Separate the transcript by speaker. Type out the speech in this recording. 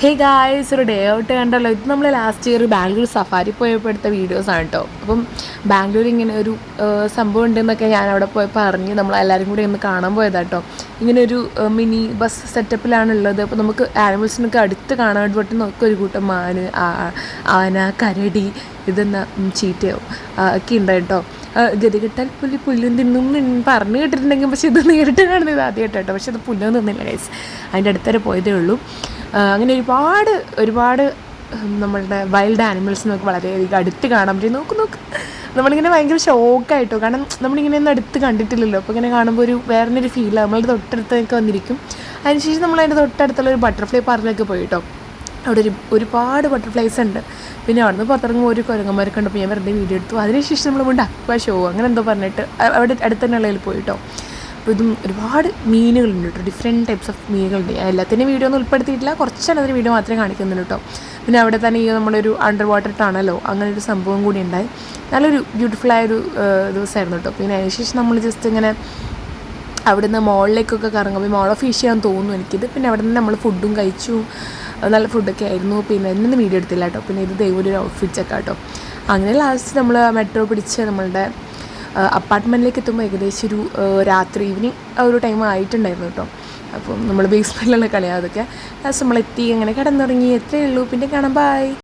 Speaker 1: Hey guys, ഒരു day out കണ്ടല്ലോ. ഇത് നമ്മൾ ലാസ്റ്റ് ഇയർ ബാംഗ്ലൂർ സഫാരി പോയപ്പോൾ എടുത്ത വീഡിയോസാണ് കേട്ടോ. അപ്പം ബാംഗ്ലൂർ ഇങ്ങനെ ഒരു സംഭവം ഉണ്ടെന്നൊക്കെ ഞാൻ അവിടെ പോയപ്പോൾ അറിഞ്ഞ് നമ്മളെല്ലാവരും കൂടി ഒന്ന് കാണാൻ പോയതാട്ടോ. ഇങ്ങനെ ഒരു മിനി ബസ് സെറ്റപ്പിലാണുള്ളത്. അപ്പോൾ നമുക്ക് ആനിമൽസിനൊക്കെ അടുത്ത് കാണാൻ പറ്റുന്ന ഒക്കെ ഒരു കൂട്ടം മാന്, ആന, കരടി, ഇതെന്നാ ചീറ്റയോ ഒക്കെ ഉണ്ട് കേട്ടോ. ഗതികെട്ടാൽ പുല്ലും തിന്നും പറഞ്ഞു കേട്ടിട്ടുണ്ടെങ്കിൽ, പക്ഷേ ഇത് നേരിട്ട് കാണുന്നത് ആദ്യമായിട്ട് കേട്ടോ. പക്ഷേ അത് പുല്ലൊന്നും തിന്നില്ല ഗൈസ്, അതിൻ്റെ അടുത്തവരെ പോയതേ ഉള്ളൂ. അങ്ങനെ ഒരുപാട് നമ്മളുടെ വൈൽഡ് ആനിമൽസിനൊക്കെ വളരെയധികം അടുത്ത് കാണാൻ പറ്റും. നോക്ക് നമ്മളിങ്ങനെ ഭയങ്കര ഷോക്കായിട്ടോ, കാരണം നമ്മളിങ്ങനെ ഒന്നും അടുത്ത് കണ്ടിട്ടില്ലല്ലോ. അപ്പോൾ ഇങ്ങനെ കാണുമ്പോൾ വേറൊരു ഫീലാണ്. നമ്മളുടെ തൊട്ടടുത്തൊക്കെ വന്നിരിക്കും. അതിനുശേഷം നമ്മൾ അതിൻ്റെ തൊട്ടടുത്തുള്ള ഒരു ബട്ടർഫ്ലൈ പാർക്കിലൊക്കെ പോയിട്ടോ. അവിടെ ഒരുപാട് ബട്ടർഫ്ലൈസ് ഉണ്ട്. പിന്നെ അവിടെ നിന്ന് പുറത്തിറങ്ങുമ്പോൾ ഒരു കുരങ്ങന്മാരൊക്കെ കണ്ടപ്പോൾ ഞാൻ വെറുതെ വീഡിയോ എടുത്തു. അതിനുശേഷം നമ്മൾ കൊണ്ട് അക്വാ ഷോ അങ്ങനെ എന്തോ പറഞ്ഞിട്ട് അവിടെ അടുത്ത് തന്നെ ഉള്ളതിൽ പോയിട്ടോ. അപ്പോൾ ഇതും ഒരുപാട് മീനുകളുണ്ട് കേട്ടോ, ഡിഫറെൻറ്റ് ടൈപ്സ് ഓഫ് മീനുകളുണ്ട്. എല്ലാത്തിൻ്റെയും വീഡിയോ ഒന്നും ഉൾപ്പെടുത്തിയിട്ടില്ല, കുറച്ചെണ്ണത്തിന് വീഡിയോ മാത്രമേ കാണിക്കുന്നുള്ളൂ കേട്ടോ. പിന്നെ അവിടെ തന്നെ ഈ നമ്മളൊരു അണ്ടർ വാട്ടർ ടണലോ അങ്ങനെ ഒരു സംഭവം കൂടി ഉണ്ടായി. നല്ലൊരു ബ്യൂട്ടിഫുള്ളായൊരു ദിവസമായിരുന്നു കേട്ടോ. പിന്നെ അതിനുശേഷം നമ്മൾ ജസ്റ്റ് ഇങ്ങനെ അവിടെ നിന്ന് മോളിലേക്കൊക്കെ കറങ്ങുമ്പോൾ മോൾ ഓഫ് ഫിഷ് ചെയ്യാൻ തോന്നുന്നു എനിക്കിത്. പിന്നെ അവിടെ നിന്ന് നമ്മൾ ഫുഡും കഴിച്ചു, നല്ല ഫുഡൊക്കെ ആയിരുന്നു. പിന്നെ എന്നൊന്നും വീഡിയോ എടുത്തില്ല കേട്ടോ. പിന്നെ ഇത് ദൈവം ഒരു ഔട്ട്ഫിറ്റ്സൊക്കെ കേട്ടോ. അങ്ങനെ ലാസ്റ്റ് നമ്മൾ മെട്രോ പിടിച്ച് നമ്മളുടെ അപ്പാർട്ട്മെൻറ്റിലേക്ക് എത്തുമ്പോൾ ഏകദേശം ഒരു രാത്രി ഈവനിങ് ഒരു ടൈം ആയിട്ടുണ്ടായിരുന്നു കേട്ടോ. അപ്പം നമ്മൾ ബേസ്മെൻറ്റിലുള്ള കളിയാണ് അതൊക്കെ. ലാസ്റ്റ് നമ്മളെത്തി, അങ്ങനെ കിടന്നുറങ്ങി. എത്രയേ ഉള്ളൂ. പിന്നെ കാണാം, ബൈ.